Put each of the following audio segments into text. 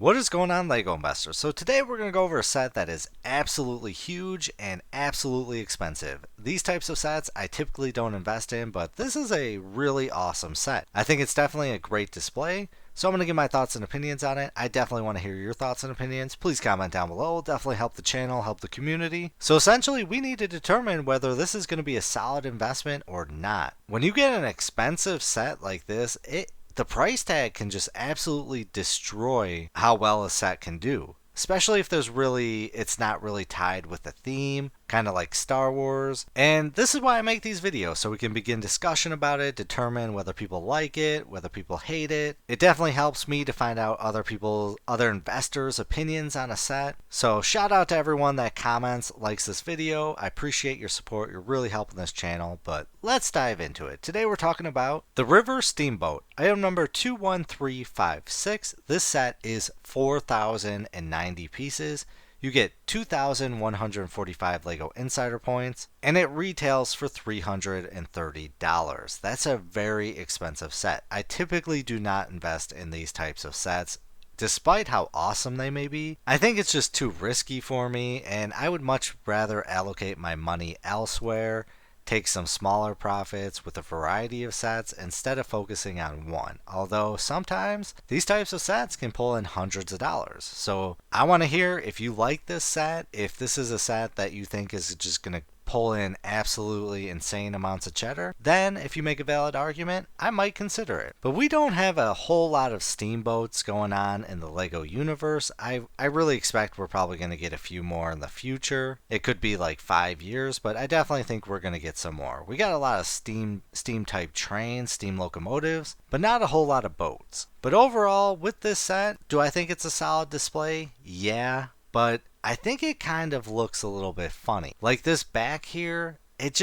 What is going on, LEGO investors? So today we're going to go over a set that is absolutely huge and absolutely expensive. These types of sets I typically don't invest in, but this is a really awesome set. I think it's definitely a great display, so I'm going to give my thoughts and opinions on it. I definitely want to hear your thoughts and opinions. Please comment down below. It'll definitely help the channel, help the community. So essentially, we need to determine whether this is going to be a solid investment or not. When you get an expensive set like this, the price tag can just absolutely destroy how well a set can do. Especially if it's not really tied with a theme, kind of like Star Wars. And this is why I make these videos, so we can begin discussion about it, determine whether people like it, whether people hate it. It definitely helps me to find out other investors' opinions on a set. So shout out to everyone that comments, likes this video. I appreciate your support. You're really helping this channel, but let's dive into it. Today we're talking about the River Steamboat, item number 21356. This set is 4,090 pieces. You get 2,145 LEGO Insider points, and it retails for $330. That's a very expensive set. I typically do not invest in these types of sets, despite how awesome they may be. I think it's just too risky for me, and I would much rather allocate my money elsewhere, take some smaller profits with a variety of sets instead of focusing on one. Although sometimes these types of sets can pull in hundreds of dollars. So I want to hear if you like this set, if this is a set that you think is just going to pull in absolutely insane amounts of cheddar, then if you make a valid argument, I might consider it. But we don't have a whole lot of steamboats going on in the LEGO universe. I really expect we're probably going to get a few more in the future. It could be like 5 years, but I definitely think we're going to get some more. We got a lot of steam type trains, steam locomotives, but not a whole lot of boats. But overall, with this set, do I think it's a solid display? Yeah, but I think it kind of looks a little bit funny. Like this back here, it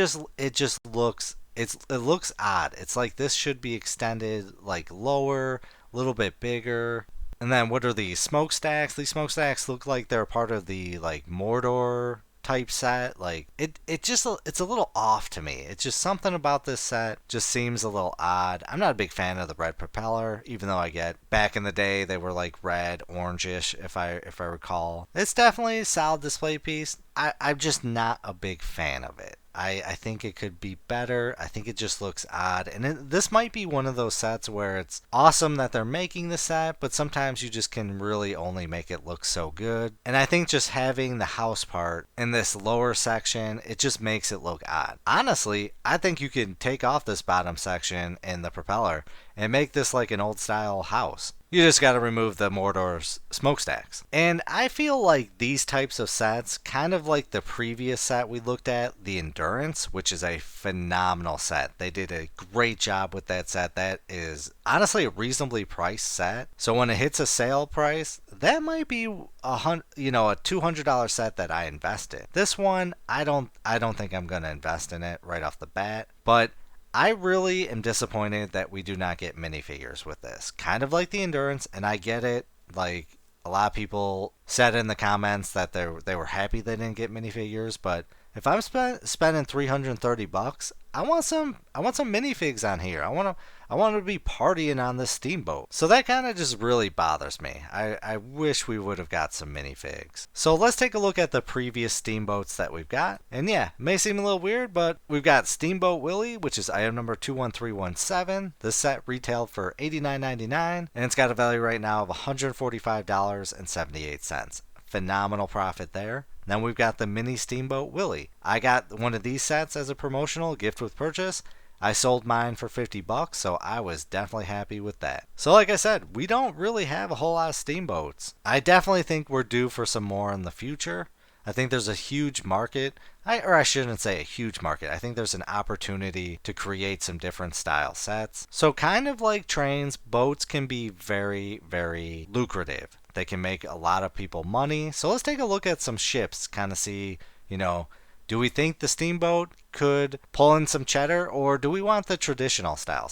looks odd. It's like this should be extended like lower, a little bit bigger. And then what are these smokestacks? These smokestacks look like they're part of the like Mordor type set. Like it's a little off to me. It's just something about this set just seems a little odd. I'm not a big fan of the red propeller, even though I get back in the day they were like red, orangish if I recall. It's definitely a solid display piece. I'm just not a big fan of it. I think it could be better. I think it just looks odd. And this might be one of those sets where it's awesome that they're making the set, but sometimes you just can really only make it look so good. And I think just having the house part in this lower section, it just makes it look odd. Honestly, I think you can take off this bottom section and the propeller and make this like an old style house. You just got to remove the Mordor's smokestacks. And I feel like these types of sets, kind of like the previous set we looked at, the Endurance, which is a phenomenal set. They did a great job with that set. That is honestly a reasonably priced set. So when it hits a sale price, that might be a $200 set that I invest in. This one, I don't think I'm going to invest in it right off the bat, but I really am disappointed that we do not get minifigures with this. Kind of like the Endurance, and I get it. Like, a lot of people said in the comments that they were happy they didn't get minifigures, but if I'm spending $330, I want some minifigs on here. I want to be partying on this steamboat. So that kind of just really bothers me. I wish we would have got some minifigs. So let's take a look at the previous steamboats that we've got. And yeah, it may seem a little weird, but we've got Steamboat Willie, which is item number 21317. This set retailed for $89.99, and it's got a value right now of $145.78. Phenomenal profit there. Then we've got the mini Steamboat Willie. I got one of these sets as a promotional gift with purchase. I sold mine for $50, so I was definitely happy with that. So like I said, we don't really have a whole lot of steamboats. I definitely think we're due for some more in the future. I think there's a huge market, or I shouldn't say a huge market. I think there's an opportunity to create some different style sets. So kind of like trains, boats can be very, very lucrative. They can make a lot of people money. So let's take a look at some ships, kind of see, do we think the steamboat could pull in some cheddar, or do we want the traditional style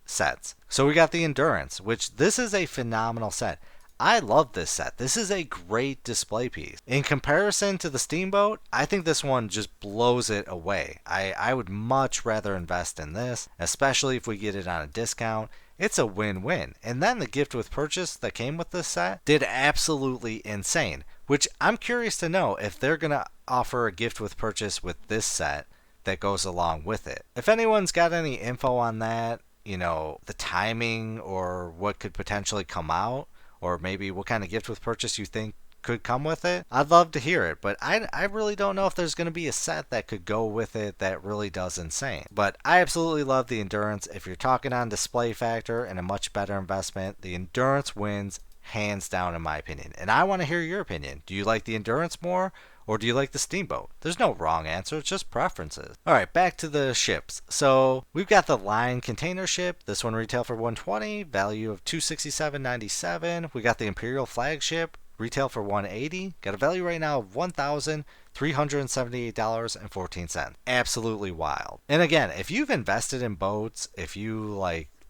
sets? So we got the Endurance, which this is a phenomenal set. I love this set. This is a great display piece. In comparison to the Steamboat, I think this one just blows it away. I would much rather invest in this, especially if we get it on a discount. It's a win-win. And then the gift with purchase that came with this set did absolutely insane, which I'm curious to know if they're going to offer a gift with purchase with this set that goes along with it. If anyone's got any info on that, the timing or what could potentially come out, or maybe what kind of gift with purchase you think could come with it, I'd love to hear it. But I really don't know if there's going to be a set that could go with it that really does insane. But I absolutely love the Endurance. If you're talking on display factor and a much better investment, the Endurance wins hands down in my opinion. And I want to hear your opinion. Do you like the Endurance more, or do you like the Steamboat? There's no wrong answer, it's just preferences. Alright, back to the ships. So we've got the Line container ship. This one retail for $120, value of $267.97. We got the Imperial flagship, retail for $180. Got a value right now of $1,378.14. Absolutely wild. And again, if you've invested in boats, if you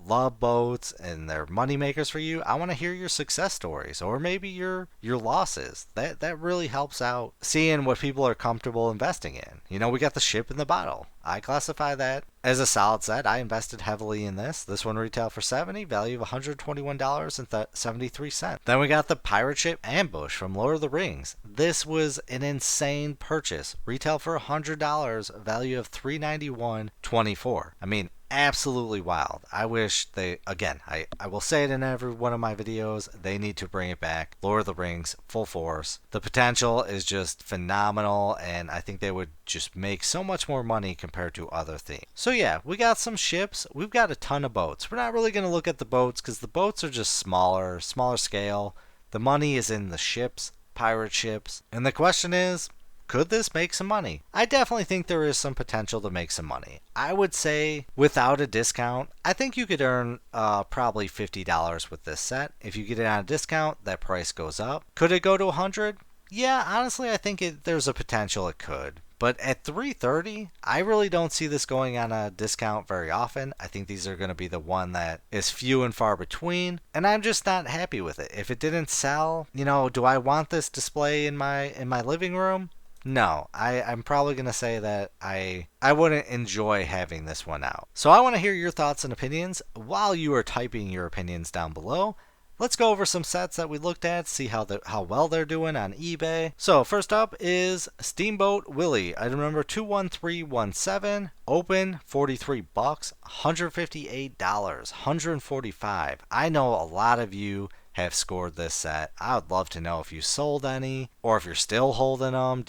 love boats and they're money makers for you, I want to hear your success stories or maybe your losses. That really helps out seeing what people are comfortable investing in. We got the ship in the bottle. I classify that as a solid set. I invested heavily in this. This one retail for $70, value of $121.73. Then we got the pirate ship Ambush from Lord of the Rings. This was an insane purchase. Retail for $100, value of $391.24. I mean, absolutely wild. I wish they, again, I will say it in every one of my videos, they need to bring it back. Lord of the Rings, full force. The potential is just phenomenal, and I think they would just make so much more money compared to other themes. So yeah, we got some ships. We've got a ton of boats. We're not really going to look at the boats because the boats are just smaller scale. The money is in the ships, pirate ships. And the question is, could this make some money? I definitely think there is some potential to make some money. I would say without a discount, I think you could earn probably $50 with this set. If you get it on a discount, that price goes up. Could it go to $100? Yeah, honestly, I think there's a potential it could. But at $330, I really don't see this going on a discount very often. I think these are going to be the one that is few and far between, and I'm just not happy with it. If it didn't sell, do I want this display in my living room? No, I'm probably going to say that I wouldn't enjoy having this one out. So I want to hear your thoughts and opinions while you are typing your opinions down below. Let's go over some sets that we looked at, see how well they're doing on eBay. So first up is Steamboat Willie, item number 21317, open, $43, $158, $145. I know a lot of you have scored this set. I would love to know if you sold any or if you're still holding them.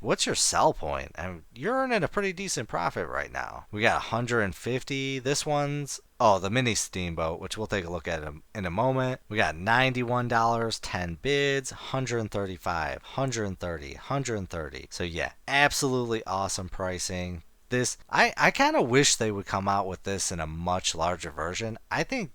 What's your sell point? You're earning a pretty decent profit right now. We got 150. This one's the mini Steamboat, which we'll take a look at in a moment. We got $91, 10 bids, 135, 130, 130. So yeah, absolutely awesome pricing. This I kind of wish they would come out with this in a much larger version. I think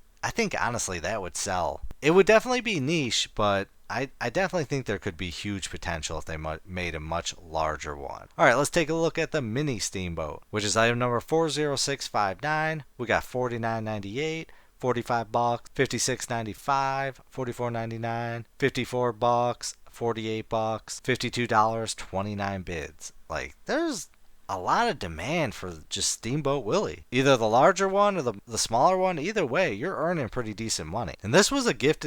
honestly that would sell. It would definitely be niche, but I definitely think there could be huge potential if they made a much larger one. Alright, let's take a look at the mini Steamboat, which is item number 40659. We got $49.98, $45, $56.95, $44.99, $54, $48, $52, 29 bids. There's a lot of demand for just Steamboat Willie. Either the larger one or the smaller one, either way, you're earning pretty decent money. And this was a gift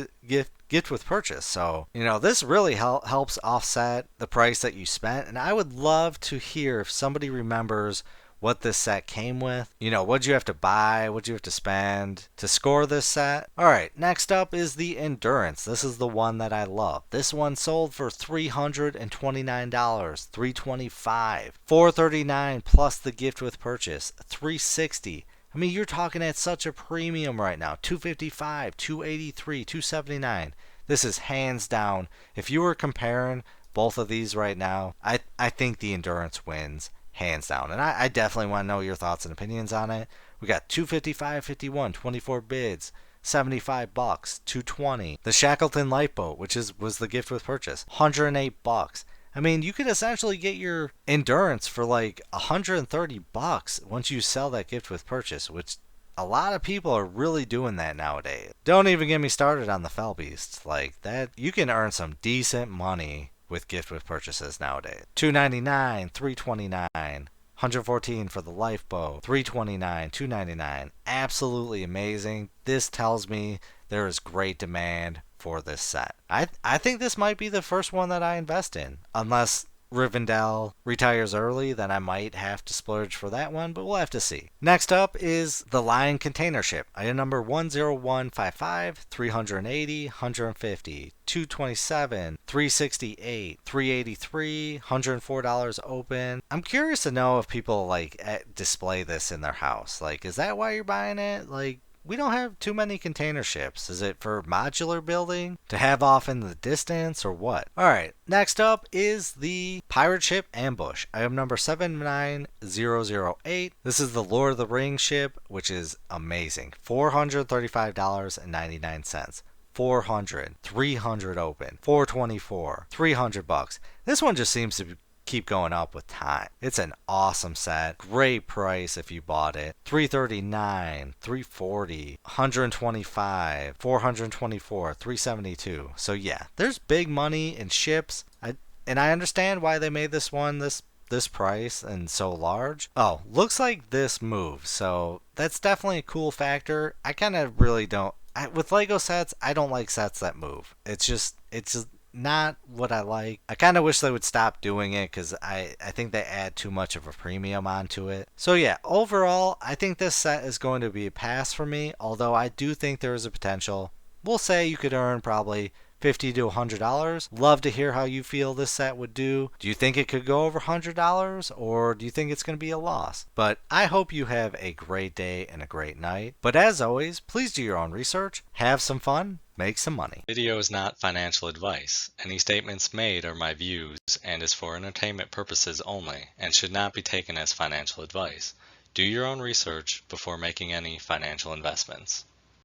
with purchase, so this really helps offset the price that you spent. And I would love to hear if somebody remembers what this set came with. What'd you have to buy? What'd you have to spend to score this set? Alright, next up is the Endurance. This is the one that I love. This one sold for $329, $325, $439 plus the gift with purchase, $360. I mean, you're talking at such a premium right now. $255, $283, $279. This is hands down. If you were comparing both of these right now, I think the Endurance wins. Hands down. And I definitely want to know your thoughts and opinions on it. We got $255.51, 24 bids, $75, $220. The Shackleton Lifeboat, which was the gift with purchase, $108. I mean, you could essentially get your Endurance for $130 once you sell that gift with purchase, which a lot of people are really doing that nowadays. Don't even get me started on the Fell Beasts. Like that, you can earn some decent money with gift with purchases nowadays. $2.99, $3.29. 114 for the lifeboat, 329, 299. Absolutely amazing. This tells me there is great demand for this set. I think this might be the first one that I invest in, unless Rivendell retires early, then I might have to splurge for that one, but we'll have to see. Next up is the Lion Container Ship. Item number 10155, 380, 150, 227, 368, 383, $104 open. I'm curious to know if people like display this in their house. Like, is that why you're buying it? Like, we don't have too many container ships. Is it for modular building? To have off in the distance or what? Alright, next up is the pirate ship Ambush. Item number 79008. This is the Lord of the Rings ship, which is amazing. $435.99. 400, 300 open, 424, $300. This one just seems to keep going up with time. It's an awesome set. Great price if you bought it. 339, 340, 125, 424, 372. So yeah, there's big money in ships. And I understand why they made this one this price and so large. Oh, looks like this moves. So that's definitely a cool factor. I kind of really don't with Lego sets, I don't like sets that move. It's just not what I like. I kind of wish they would stop doing it because I think they add too much of a premium onto it. So yeah, overall, I think this set is going to be a pass for me, although I do think there is a potential. We'll say you could earn probably $50 to $100. Love to hear how you feel this set would do. Do you think it could go over $100 or do you think it's going to be a loss? But I hope you have a great day and a great night. But as always, please do your own research, have some fun, make some money. Video is not financial advice. Any statements made are my views and is for entertainment purposes only and should not be taken as financial advice. Do your own research before making any financial investments.